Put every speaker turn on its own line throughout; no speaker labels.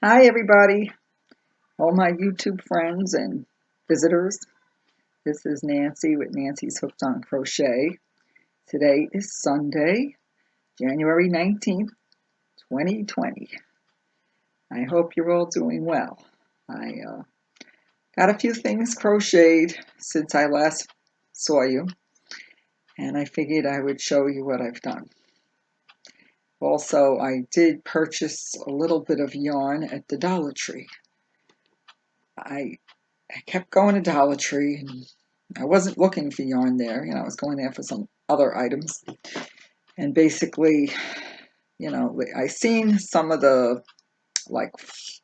Hi everybody, all my YouTube friends and visitors. This is Nancy with Nancy's Hooked on Crochet. Today is Sunday, January 19th, 2020. I hope you're all doing well. I got a few things crocheted since I last saw you, and I figured I would show you what I've done. Also, I did purchase a little bit of yarn at the Dollar Tree. I kept going to Dollar Tree and I wasn't looking for yarn there. I was going there for some other items. And basically, I seen some of the like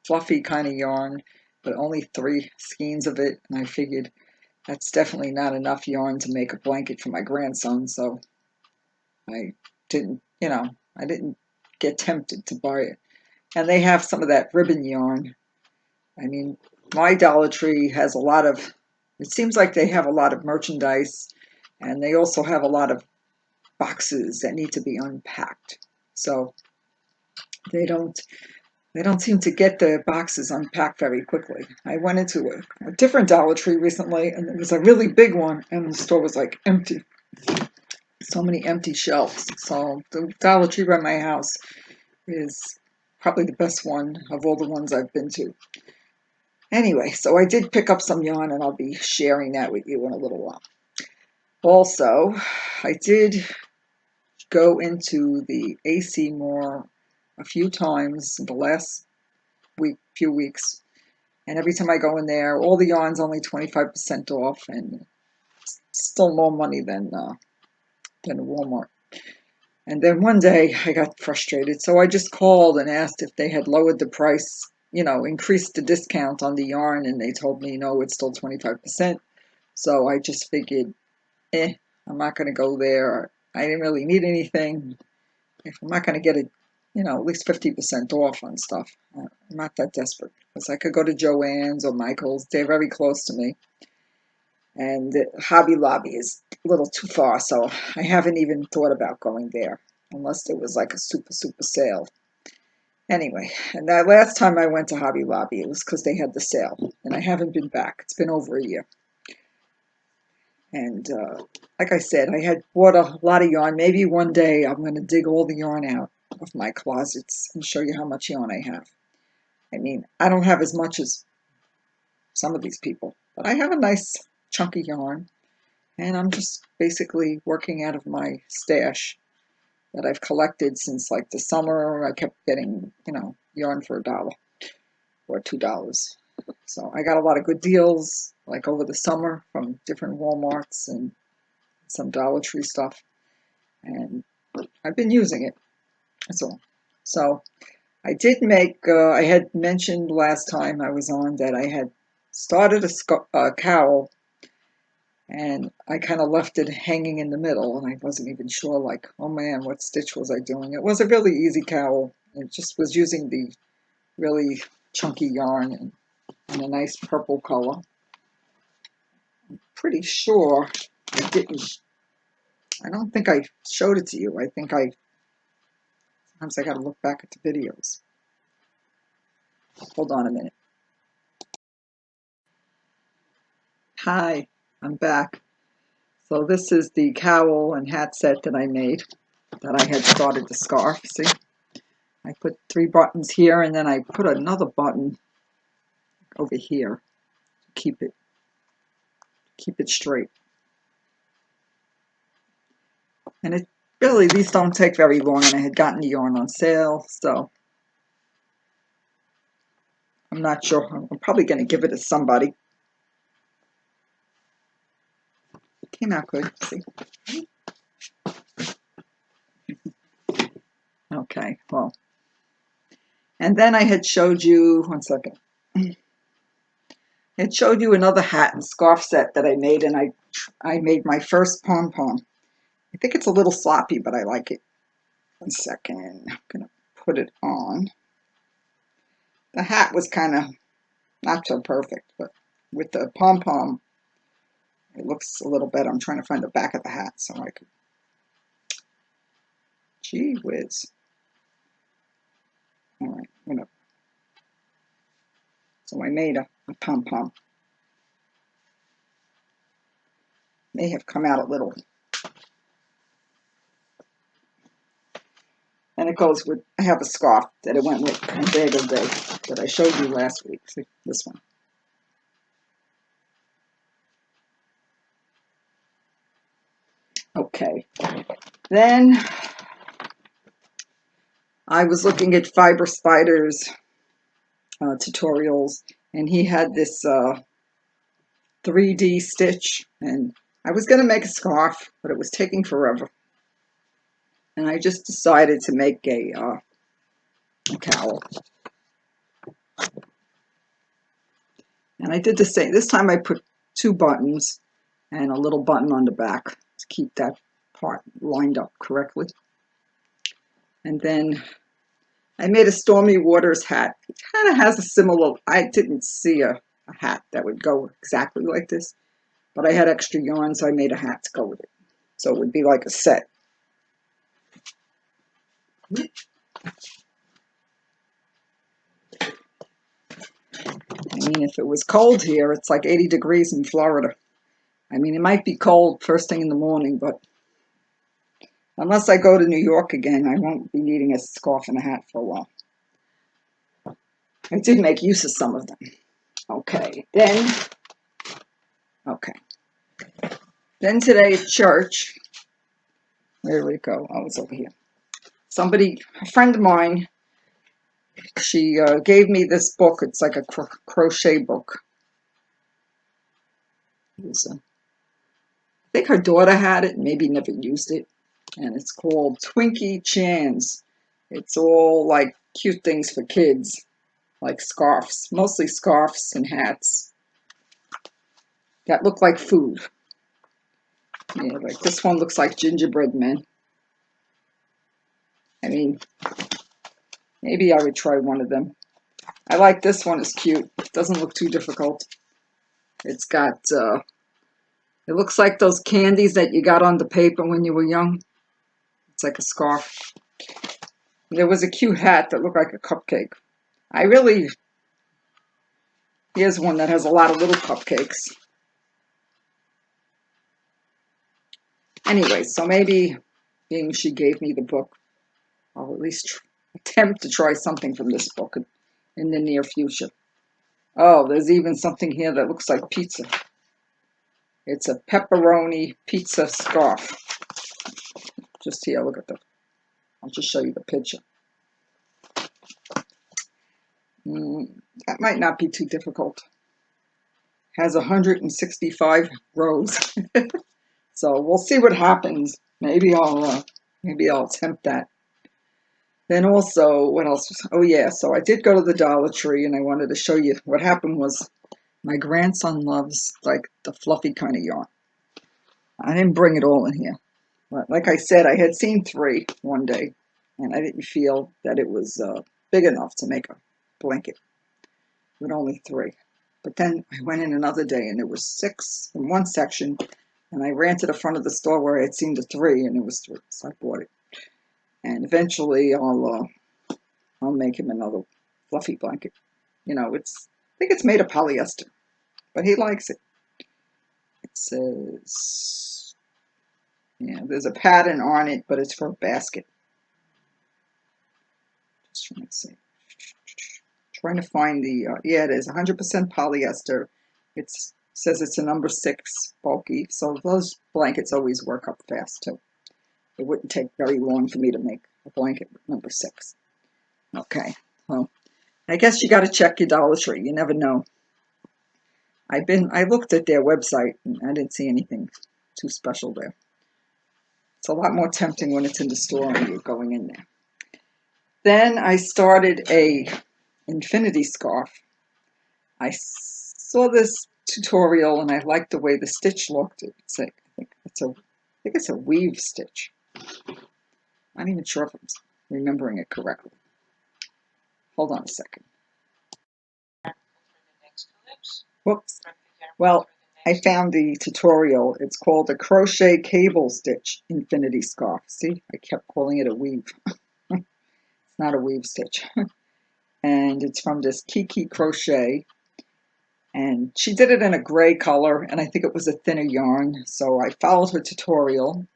fluffy kind of yarn, but only 3 skeins of it. And I figured that's definitely not enough yarn to make a blanket for my grandson. So I didn't get tempted to buy it. And they have some of that ribbon yarn. I mean, my Dollar Tree has a lot of, it seems like they have a lot of merchandise, and they also have a lot of boxes that need to be unpacked. So they don't seem to get the boxes unpacked very quickly. I went into a different Dollar Tree recently, and it was a really big one, and the store was like empty. So many empty shelves. So the Dollar Tree by my house is probably the best one of all the ones I've been to. Anyway, so I did pick up some yarn, and I'll be sharing that with you in a little while. Also, I did go into the AC Moore a few times in the last few weeks, and every time I go in there, all the yarn's only 25% off, and still more money than Walmart. And then one day I got frustrated, so I just called and asked if they had lowered the price, increased the discount on the yarn, and they told me no, it's still 25%. So I just figured, I'm not going to go there. I didn't really need anything. If I'm not going to get it, at least 50% off on stuff, I'm not that desperate. Because I could go to Joann's or Michael's. They're very close to me. And Hobby Lobby is a little too far, so I haven't even thought about going there. Unless there was like a super, super sale. Anyway, and that last time I went to Hobby Lobby, it was because they had the sale. And I haven't been back. It's been over a year. And like I said, I had bought a lot of yarn. Maybe one day I'm going to dig all the yarn out of my closets and show you how much yarn I have. I mean, I don't have as much as some of these people, but I have a nice chunky yarn. And I'm just basically working out of my stash that I've collected since like the summer. I kept getting, yarn for $1 or $2. So I got a lot of good deals like over the summer from different Walmarts and some Dollar Tree stuff, and I've been using it. That's all. So I did make, I had mentioned last time I was on that I had started a cowl, and I kind of left it hanging in the middle, and I wasn't even sure, like, oh man, what stitch was I doing? It was a really easy cowl. It just was using the really chunky yarn and a nice purple color. I'm pretty sure I don't think I showed it to you. Sometimes I got to look back at the videos. Hold on a minute. Hi, I'm back. So this is the cowl and hat set that I made, that I had started the scarf. See, I put 3 buttons here, and then I put another button over here to keep it straight. And it really, these don't take very long, and I had gotten the yarn on sale, so I'm not sure. I'm probably going to give it to somebody. It came out good. See? Okay, well. And then I had showed you, one second. It showed you another hat and scarf set that I made, and I made my first pom-pom. I think it's a little sloppy, but I like it. One second, I'm gonna put it on. The hat was kind of not so perfect, but with the pom-pom, it looks a little better. I'm trying to find the back of the hat so I could, gee whiz. All right, I'm gonna So I made a pom-pom. May have come out a little. And it goes with, I have a scarf that it went with on Bagel Day that I showed you last week. See, this one. Okay. Then I was looking at Fiber Spider's tutorials, and he had this 3D stitch, and I was going to make a scarf, but it was taking forever. And I just decided to make a cowl. And I did the same. This time I put 2 buttons and a little button on the back to keep that part lined up correctly. And then I made a Stormy Waters hat. It kind of has a similar, I didn't see a hat that would go exactly like this, but I had extra yarn, so I made a hat to go with it. So it would be like a set. I mean, if it was cold here, it's like 80 degrees in Florida. I mean, it might be cold first thing in the morning, but unless I go to New York again, I won't be needing a scarf and a hat for a while. I did make use of some of them. Okay, then today at church, where did it go? Oh, it's over here. Somebody, a friend of mine, she gave me this book. It's like a crochet book. I think her daughter had it, maybe never used it. And it's called Twinkie Chan's. It's all like cute things for kids, like scarves, mostly scarves and hats that look like food. Yeah, like this one looks like gingerbread men. I mean, maybe I would try one of them. I like this one, it's cute. It doesn't look too difficult. It's got, it looks like those candies that you got on the paper when you were young. It's like a scarf. There was a cute hat that looked like a cupcake. Here's one that has a lot of little cupcakes. Anyway, so maybe, being she gave me the book, I'll at least attempt to try something from this book in the near future. Oh, there's even something here that looks like pizza. It's a pepperoni pizza scarf. Just here, look at I'll just show you the picture. That might not be too difficult. Has 165 rows. So we'll see what happens. Maybe I'll attempt that. Then also, what else? Oh yeah, so I did go to the Dollar Tree, and I wanted to show you what happened was my grandson loves like the fluffy kind of yarn. I didn't bring it all in here. But like I said, I had seen 3 one day, and I didn't feel that it was big enough to make a blanket with only 3. But then I went in another day, and there was 6 in one section, and I ran to the front of the store where I had seen the 3, and it was 3, so I bought it. And eventually, I'll make him another fluffy blanket. You know, I think it's made of polyester, but he likes it. It says, yeah, there's a pattern on it, but it's for a basket. Just trying to see. Trying to find the, yeah, it is 100% polyester. It says it's a number 6 bulky, so those blankets always work up fast too. It wouldn't take very long for me to make a blanket with number 6. Okay, well, I guess you got to check your Dollar Tree. You never know. I looked at their website, and I didn't see anything too special there. It's a lot more tempting when it's in the store and you're going in there. Then I started a infinity scarf. I saw this tutorial and I liked the way the stitch looked. I think it's a weave stitch. I'm not even sure if I'm remembering it correctly. Hold on a second. Whoops. Well, I found the tutorial. It's called the Crochet Cable Stitch Infinity Scarf. See, I kept calling it a weave. It's not a weave stitch. And it's from this Kiki Crochet. And she did it in a gray color, and I think it was a thinner yarn. So I followed her tutorial,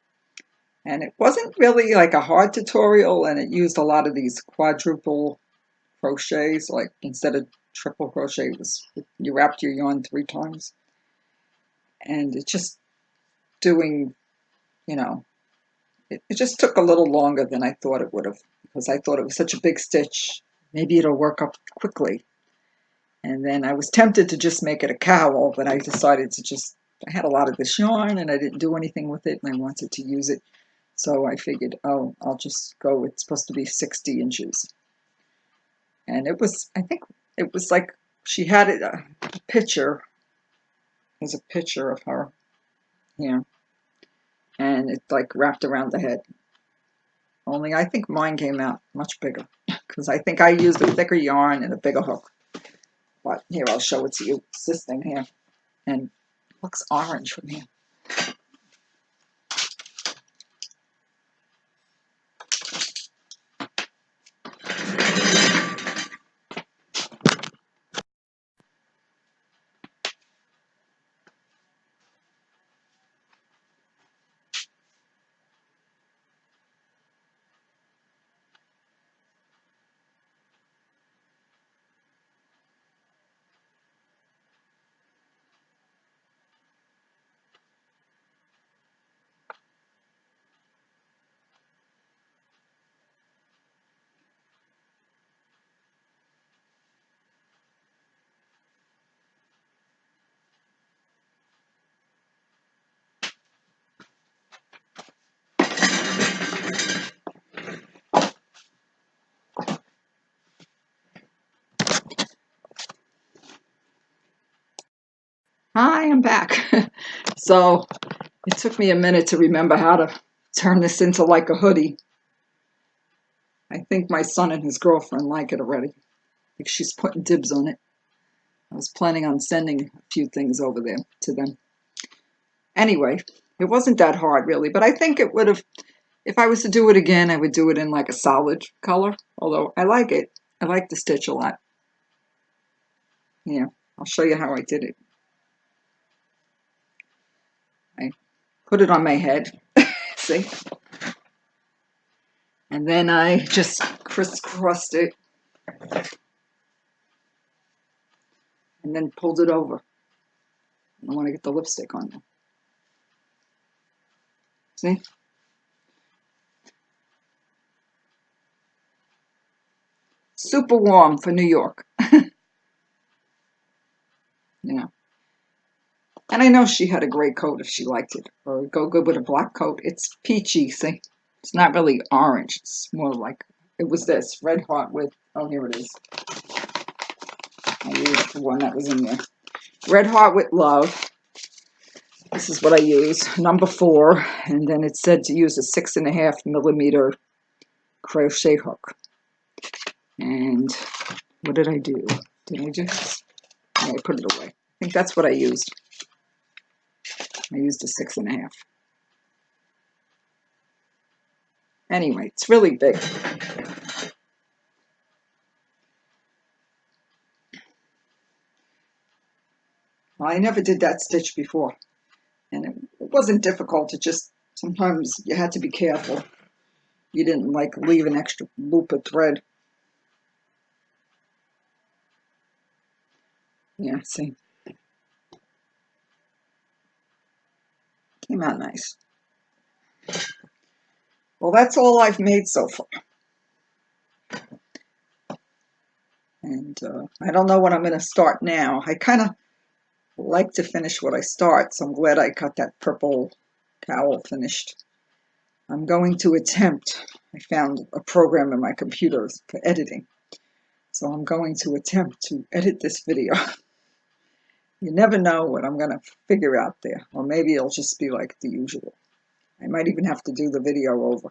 and it wasn't really like a hard tutorial, and it used a lot of these quadruple crochets, like instead of triple crochet, it was you wrapped your yarn 3 times. And it's just doing, you know, it just took a little longer than I thought it would have, because I thought it was such a big stitch. Maybe it'll work up quickly. And then I was tempted to just make it a cowl, but I decided to just, I had a lot of this yarn and I didn't do anything with it and I wanted to use it. So I figured, oh, I'll just go, it's supposed to be 60 inches. And it was, I think it was like, she had it, a picture, there's a picture of her here, and it like wrapped around the head. Only I think mine came out much bigger because I think I used a thicker yarn and a bigger hook. But here, I'll show it to you. It's this thing here. And it looks orange from here. Hi, I'm back. So it took me a minute to remember how to turn this into like a hoodie. I think my son and his girlfriend like it already. I think she's putting dibs on it. I was planning on sending a few things over there to them. Anyway, it wasn't that hard really, but I think it would have, if I was to do it again, I would do it in like a solid color, although I like it. I like the stitch a lot. Yeah, I'll show you how I did it. I put it on my head, see? And then I just crisscrossed it and then pulled it over. I want to get the lipstick on there. See? Super warm for New York. You know. And I know she had a gray coat if she liked it, or go good with a black coat. It's peachy, see? It's not really orange. It's more like, it was this, red heart with, oh, here it is. I'll read the one that was in there. Red heart with love. This is what I use, number 4. And then it said to use a 6.5mm crochet hook. And what did I do? Did I just, I put it away. I think that's what I used. I used a 6.5. Anyway, it's really big. Well, I never did that stitch before. And it wasn't difficult. It just, sometimes you had to be careful. You didn't like leave an extra loop of thread. Yeah, see. Came out nice. Well, that's all I've made so far. And I don't know what I'm going to start now. I kind of like to finish what I start, so I'm glad I got that purple cowl finished. I'm going to attempt, I found a program in my computer for editing, so I'm going to attempt to edit this video. You never know what I'm going to figure out there, or maybe it'll just be like the usual. I might even have to do the video over.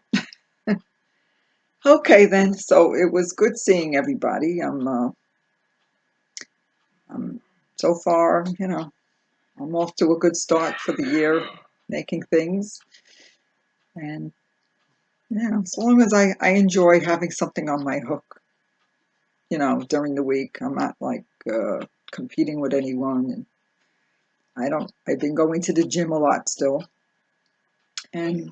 Okay then, so it was good seeing everybody. I'm so far, you know, I'm off to a good start for the year, making things. And yeah, as long as I enjoy having something on my hook, you know, during the week. I'm not like competing with anyone. And I've been going to the gym a lot still. And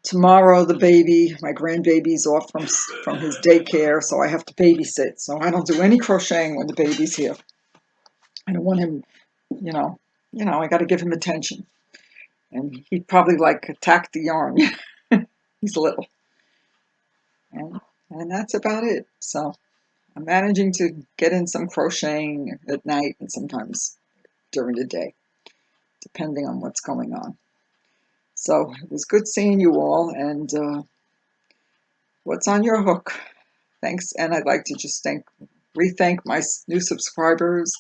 tomorrow my grandbaby's off from his daycare, so I have to babysit. So I don't do any crocheting when the baby's here. I don't want him, you know, I got to give him attention. And he'd probably like attack the yarn. He's little. And that's about it. So I'm managing to get in some crocheting at night and sometimes during the day, depending on what's going on. So it was good seeing you all, and what's on your hook? Thanks, and I'd like to just re-thank my new subscribers,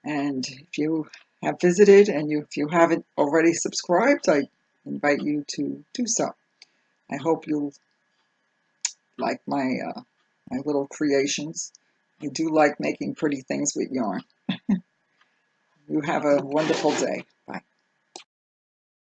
and if you have visited and if you haven't already subscribed, I invite you to do so. I hope you'll like my little creations. I do like making pretty things with yarn. You have a wonderful day. Bye.